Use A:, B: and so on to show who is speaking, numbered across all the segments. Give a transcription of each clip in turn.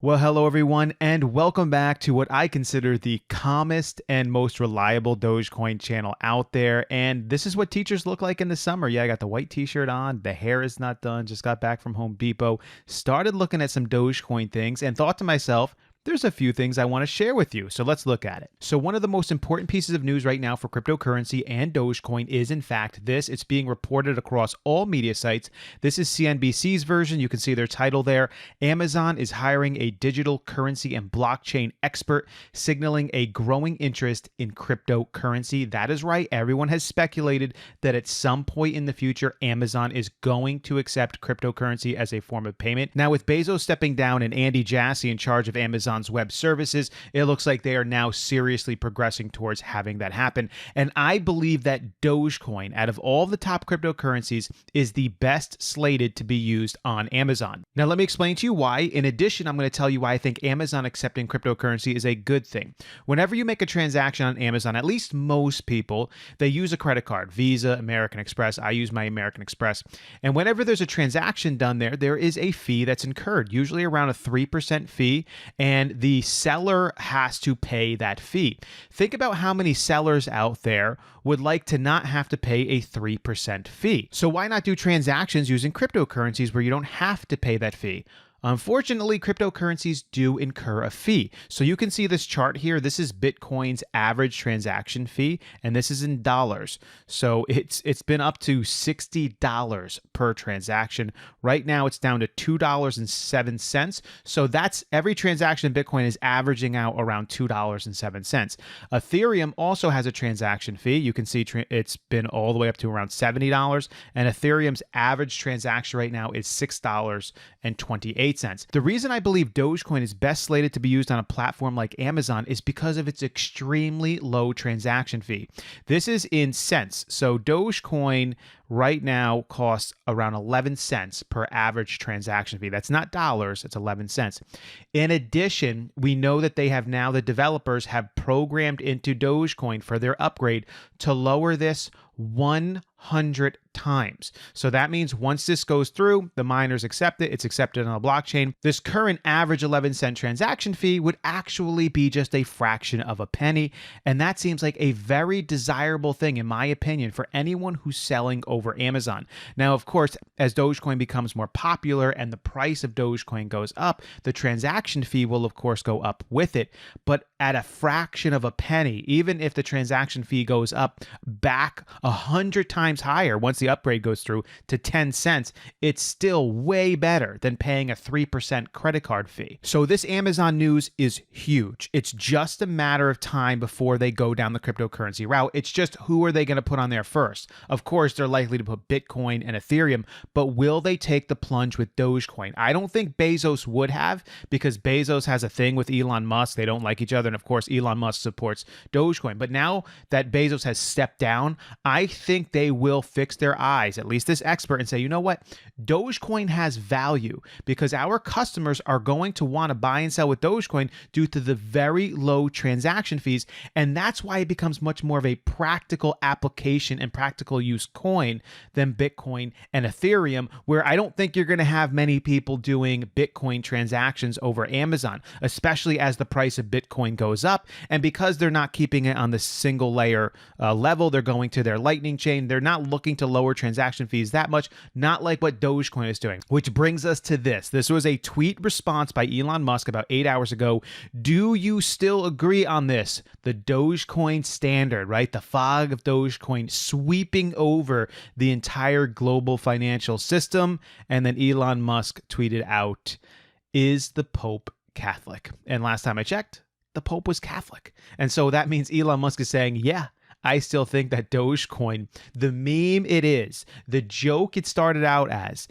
A: Well, hello everyone, and welcome back to what I consider the calmest and most reliable Dogecoin channel out there. And this is what teachers look like in the summer. Yeah, I got the white t-shirt on, the hair is not done, just got back from Home Depot, started looking at some Dogecoin things and thought to myself, there's a few things I want to share with you, so let's look at it. So one of the most important pieces of news right now for cryptocurrency and Dogecoin is in fact this. It's being reported across all media sites. This is CNBC's version. You can see their title there. Amazon is hiring a digital currency and blockchain expert, signaling a growing interest in cryptocurrency. That is right. Everyone has speculated that at some point in the future, Amazon is going to accept cryptocurrency as a form of payment. Now, with Bezos stepping down and Andy Jassy in charge of Amazon's web services, it looks like they are now seriously progressing towards having that happen. And I believe that Dogecoin, out of all the top cryptocurrencies, is the best slated to be used on Amazon. Now, let me explain to you why. In addition, I'm going to tell you why I think Amazon accepting cryptocurrency is a good thing. Whenever you make a transaction on Amazon, at least most people, they use a credit card, Visa, American Express. I use my American Express. And whenever there's a transaction done there is a fee that's incurred, usually around a 3% fee, and the seller has to pay that fee. Think about how many sellers out there would like to not have to pay a 3% fee. So why not do transactions using cryptocurrencies where you don't have to pay that fee? Unfortunately, cryptocurrencies do incur a fee. So you can see this chart here. This is Bitcoin's average transaction fee, and this is in dollars. So it's been up to $60 per transaction. Right now, it's down to $2.07. So that's every transaction in Bitcoin is averaging out around $2.07. Ethereum also has a transaction fee. You can see it's been all the way up to around $70, and Ethereum's average transaction right now is $6.28. The reason I believe Dogecoin is best slated to be used on a platform like Amazon is because of its extremely low transaction fee. This is in cents. So Dogecoin right now costs around 11 cents per average transaction fee. That's not dollars, it's 11 cents. In addition, we know that the developers have programmed into Dogecoin for their upgrade to lower this 100 times. So that means once this goes through, the miners accept it, it's accepted on the blockchain. This current average 11-cent transaction fee would actually be just a fraction of a penny. And that seems like a very desirable thing, in my opinion, for anyone who's selling over Amazon. Now, of course, as Dogecoin becomes more popular and the price of Dogecoin goes up, the transaction fee will, of course, go up with it. But at a fraction of a penny, even if the transaction fee goes up back 100 times higher once the upgrade goes through to 10 cents, it's still way better than paying a 3% credit card fee. So this Amazon news is huge. It's just a matter of time before they go down the cryptocurrency route. It's just who are they going to put on there first? Of course, they're likely to put Bitcoin and Ethereum, but will they take the plunge with Dogecoin? I don't think Bezos would have, because Bezos has a thing with Elon Musk. They don't like each other, and of course, Elon Musk supports Dogecoin. But now that Bezos has stepped down, I think they will fix their eyes, at least this expert, and say, you know what? Dogecoin has value because our customers are going to want to buy and sell with Dogecoin due to the very low transaction fees. And that's why it becomes much more of a practical application and practical use coin than Bitcoin and Ethereum, where I don't think you're going to have many people doing Bitcoin transactions over Amazon, especially as the price of Bitcoin goes up. And because they're not keeping it on the single layer level, they're going to their Lightning chain. They're not looking to lower transaction fees that much, not like what Dogecoin is doing. Which brings us to this. This was a tweet response by Elon Musk about 8 hours ago. Do you still agree on this? The Dogecoin standard, right? The fog of Dogecoin sweeping over the entire global financial system. And then Elon Musk tweeted out, is the Pope Catholic? And last time I checked, the Pope was Catholic. And so that means Elon Musk is saying, yeah, I still think that Dogecoin, the meme it is, the joke it started out as,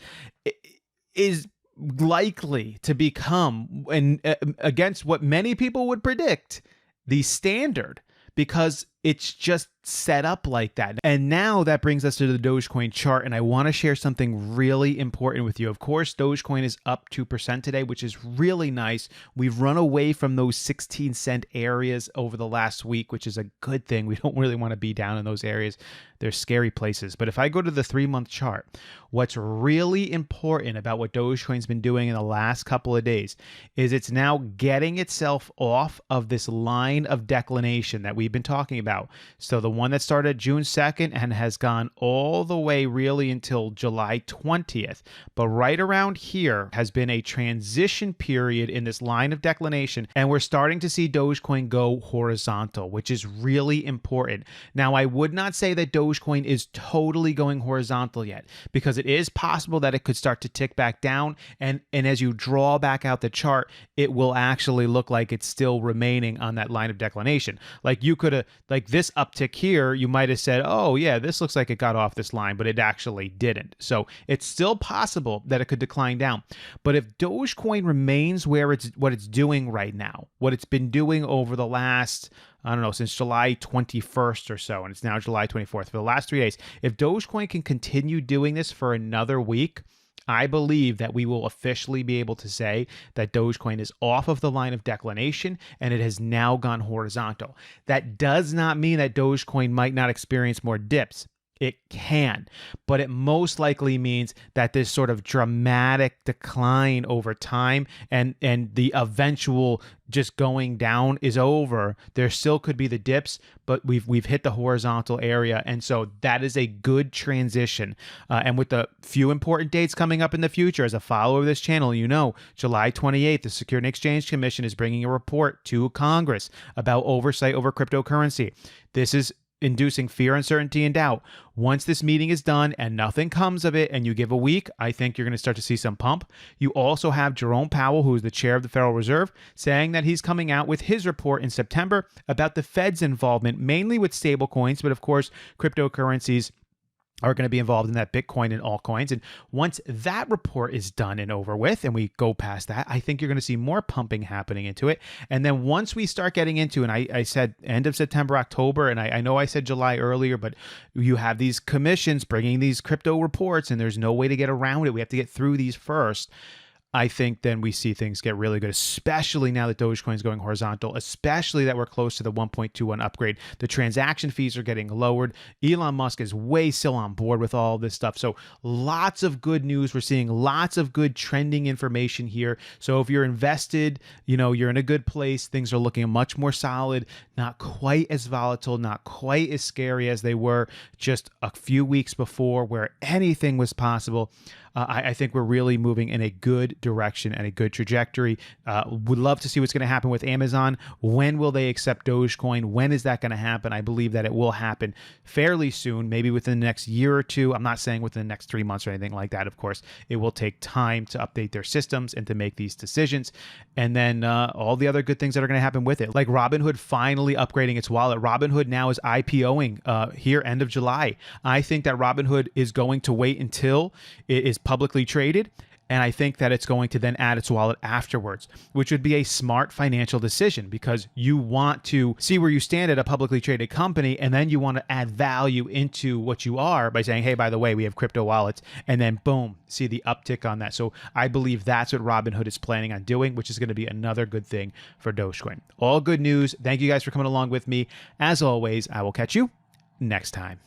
A: is likely to become, and against what many people would predict, the standard, because it's just set up like that. And now that brings us to the Dogecoin chart, and I want to share something really important with you. Of course, Dogecoin is up 2% today, which is really nice. We've run away from those 16-cent areas over the last week, which is a good thing. We don't really want to be down in those areas. They're scary places. But if I go to the 3-month chart, what's really important about what Dogecoin's been doing in the last couple of days is it's now getting itself off of this line of declination that we've been talking about. So the one that started June 2nd and has gone all the way really until July 20th. But right around here has been a transition period in this line of declination, and we're starting to see Dogecoin go horizontal, which is really important. Now, I would not say that Dogecoin is totally going horizontal yet, because it is possible that it could start to tick back down, and as you draw back out the chart, it will actually look like it's still remaining on that line of declination. Like you could have, like this uptick here, you might have said, oh yeah, this looks like it got off this line, but it actually didn't. So it's still possible that it could decline down. But if Dogecoin remains where what it's doing right now, what it's been doing over the last, I don't know, since July 21st or so, and it's now July 24th, for the last 3 days, if Dogecoin can continue doing this for another week, I believe that we will officially be able to say that Dogecoin is off of the line of declination and it has now gone horizontal. That does not mean that Dogecoin might not experience more dips. It can, but it most likely means that this sort of dramatic decline over time and the eventual just going down is over. There still could be the dips, but we've hit the horizontal area, and so that is a good transition. And with the few important dates coming up in the future, as a follower of this channel, you know, July 28th, the Securities and Exchange Commission is bringing a report to Congress about oversight over cryptocurrency. This is inducing fear, uncertainty, and doubt. Once this meeting is done and nothing comes of it and you give a week, I think you're going to start to see some pump. You also have Jerome Powell, who is the chair of the Federal Reserve, saying that he's coming out with his report in September about the Fed's involvement, mainly with stablecoins, but of course, cryptocurrencies are going to be involved in that, Bitcoin and altcoins. And once that report is done and over with, and we go past that, I think you're going to see more pumping happening into it. And then once we start getting into, and I said end of September, October, and I know I said July earlier, but you have these commissions bringing these crypto reports, and there's no way to get around it. We have to get through these first. I think then we see things get really good, especially now that Dogecoin is going horizontal, especially that we're close to the 1.21 upgrade. The transaction fees are getting lowered. Elon Musk is way still on board with all this stuff. So lots of good news. We're seeing lots of good trending information here. So if you're invested, you know, you're in a good place. Things are looking much more solid, not quite as volatile, not quite as scary as they were just a few weeks before, where anything was possible. I think we're really moving in a good direction and a good trajectory. Would love to see what's going to happen with Amazon. When will they accept Dogecoin? When is that going to happen? I believe that it will happen fairly soon, maybe within the next year or two. I'm not saying within the next 3 months or anything like that. Of course, it will take time to update their systems and to make these decisions. And then all the other good things that are going to happen with it, like Robinhood finally upgrading its wallet. Robinhood now is IPOing here end of July. I think that Robinhood is going to wait until it is publicly traded, and I think that it's going to then add its wallet afterwards, which would be a smart financial decision, because you want to see where you stand at a publicly traded company, and then you want to add value into what you are by saying, hey, by the way, we have crypto wallets, and then boom, see the uptick on that. So I believe that's what Robinhood is planning on doing, which is going to be another good thing for Dogecoin. All good news. Thank you guys for coming along with me. As always, I will catch you next time.